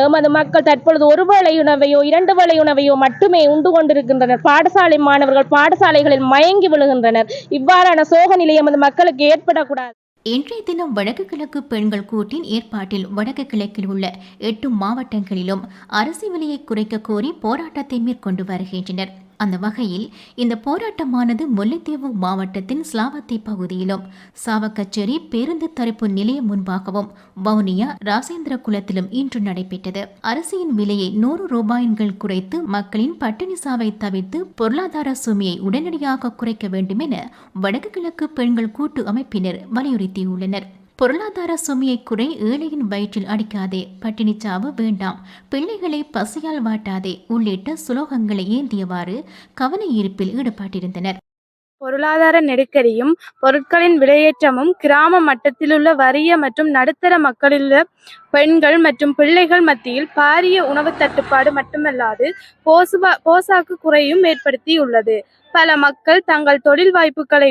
எமது மக்கள் தற்பொழுது ஒரு வேளை உணவையோ 2 வேளை உணவையோ மட்டுமே உண்டு கொண்டிருக்கின்றனர். பாடசாலை மாணவர்கள் பாடசாலைகளில் மயங்கி விழுகின்றனர். இவ்வாறான சோக நிலை எமது மக்களுக்கு ஏற்படக்கூடாது. இன்றைய தினம் வடக்கு கிழக்கு பெண்கள் கூட்டின் ஏற்பாட்டில் வடக்கு கிழக்கில் உள்ள 8 மாவட்டங்களிலும் அரிசி விலையை குறைக்க கோரி போராட்டத்தை மேற்கொண்டு வருகின்றனர். அந்த வகையில் இந்த போராட்டமானது முல்லைத்தீவு மாவட்டத்தின் ஸ்லாவத்தை பகுதியிலும், சாவக்கச்சேரி பேருந்து தரிப்பு நிலையம் முன்பாகவும், வவுனியா ராசேந்திர குலத்திலும் இன்று நடைபெற்றது. அரிசியின் விலையை 100 ரூபாய்கள் குறைத்து மக்களின் பட்டினி சாவை தவிர்த்து பொருளாதார சுமையை உடனடியாக குறைக்க வேண்டும் என வடக்கு கிழக்கு பெண்கள் கூட்டு அமைப்பினர் வலியுறுத்தியுள்ளனர். பொருளாதார சுமையை குறை, ஏழையின் வயிற்றில் அடிக்காதே, பட்டினிச்சாவு வேண்டாம், பிள்ளைகளை பசியால் வாட்டாதே உள்ளிட்ட சுலோகங்களை ஏந்தியவாறு கவன ஈர்ப்பில் ஈடுபட்டிருந்தனர். பொருளாதார நெருக்கடியும் பொருட்களின் விலையேற்றமும் கிராம மட்டத்திலுள்ள வறிய மற்றும் நடுத்தர மக்களிலுள்ள பெண்கள் மற்றும் பிள்ளைகள் மத்தியில் பாரிய உணவு தட்டுப்பாடு மட்டுமல்லாது போசாக்கு குறையும் ஏற்படுத்தியுள்ளது. பல மக்கள் தங்கள் தொழில் வாய்ப்புகளை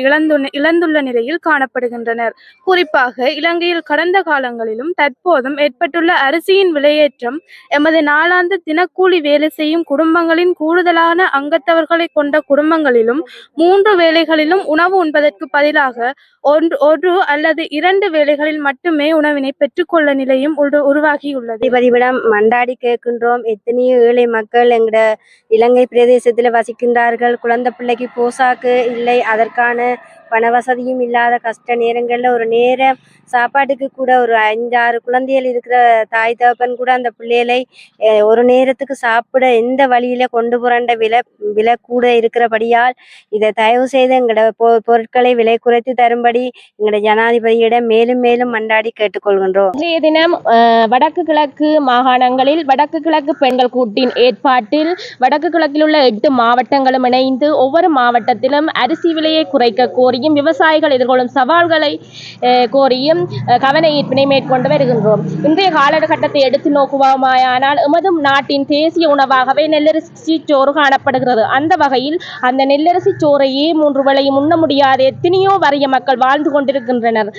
இழந்துள்ள நிலையில் காணப்படுகின்றனர். குறிப்பாக இலங்கையில் கடந்த காலங்களிலும் தற்போதும் ஏற்பட்டுள்ள அரிசியின் விலையேற்றம் எமது நாளாந்த தினக்கூலி வேலை செய்யும் குடும்பங்களின் கூடுதலான அங்கத்தவர்களை கொண்ட குடும்பங்களிலும் 3 வேளைகளிலும் உணவு உண்பதற்கு பதிலாக 1 அல்லது 2 வேளைகளில் மட்டுமே உணவினை பெற்றுக்கொள்ள நிலையும் உருவாகியுள்ளது. பதிவிடம் மண்டாடி கேட்கின்றோம். எத்தனையோ ஏழை மக்கள் எங்கட இலங்கை பிரதேசத்தில் வசிக்கின்றார்கள். குழந்தை பிள்ளைக்கு போசாக்கு இல்லை, அதற்கான பண வசதியும் இல்லாத கஷ்ட நேரங்களில் ஒரு நேரம் சாப்பாட்டுக்கு கூட ஒரு 5-6 குழந்தைகள் இருக்கிற தாய் தகப்பன் கூட அந்த பிள்ளைகளை ஒரு நேரத்துக்கு சாப்பிட எந்த வழியில கொண்டு புரண்ட விலை கூட இருக்கிறபடியால் இதை தயவு செய்து எங்களோட பொருட்களை விலை குறைத்து தரும்படி எங்களோட ஜனாதிபதியிடம் மேலும் மேலும் மண்டாடி கேட்டுக்கொள்கின்றோம். இன்றைய தினம் வடக்கு கிழக்கு மாகாணங்களில் வடக்கு கிழக்கு பெண்கள் கூட்டின் ஏற்பாட்டில் வடக்கு கிழக்கில் உள்ள 8 மாவட்டங்களும் இணைந்து ஒவ்வொரு மாவட்டத்திலும் அரிசி விலையை குறைக்க கோரியும் விவசாயிகள் எதிர்கொள்ளும் சவால்களை கோரியும் கவன ஈர்ப்பினை மேற்கொண்டு வருகின்றோம். இன்றைய காலகட்டத்தை எடுத்து நோக்குவோமானால் எமது நாட்டின் தேசிய உணவாகவே நெல்லரிசி சோறு காணப்படுகிறது. அந்த வகையில் அந்த நெல்லரிசி சோறையே 3 வேளையும் உண்ண முடியாத எத்தனையோ வறிய மக்கள் வாழ்ந்து கொண்டிருக்கின்றனர்.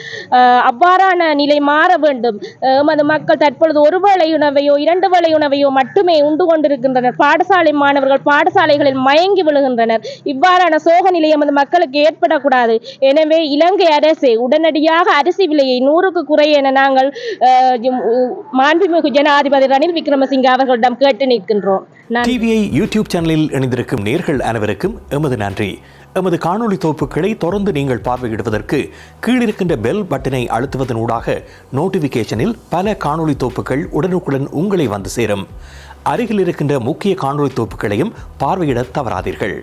அவ்வாறான நிலை மாற வேண்டும். எமது மக்கள் தற்பொழுது ஒரு வேளை உணவையோ 2 வேளை உணவையோ மட்டுமே உண்டு கொண்டிருக்கின்றனர். பாடசாலை மாணவர்கள் பாடசாலைகளில் மயங்கி விழுகின்றனர். இவ்வாறான சோக நிலை எமது மக்களுக்கு ஏற்படக்கூடாது. எனவே இலங்கை அரசு உடனடியாக அரிசி விலையை 100க்கு குறைய என நாங்கள் மாண்புமிகு ஜனாதிபதி ரணில் விக்ரமசிங்கே அவர்களிடம் கேட்டு நிற்கின்றோம். டிவிஐ யூடியூப் சேனலில் இணைந்திருக்கும் நேர்கள் அனைவருக்கும் எமது நன்றி. எமது காணொளி தொகுப்புகளை தொடர்ந்து நீங்கள் பார்வையிடுவதற்கு கீழிருக்கின்ற பெல் பட்டனை அழுத்துவதனூடாக நோட்டிபிகேஷனில் பல காணொளி தொகுப்புகள் உடனுக்குடன் உங்களை வந்து சேரும். அருகில் இருக்கின்ற முக்கிய காணொளி தொகுப்புகளையும் பார்வையிட தவறாதீர்கள்.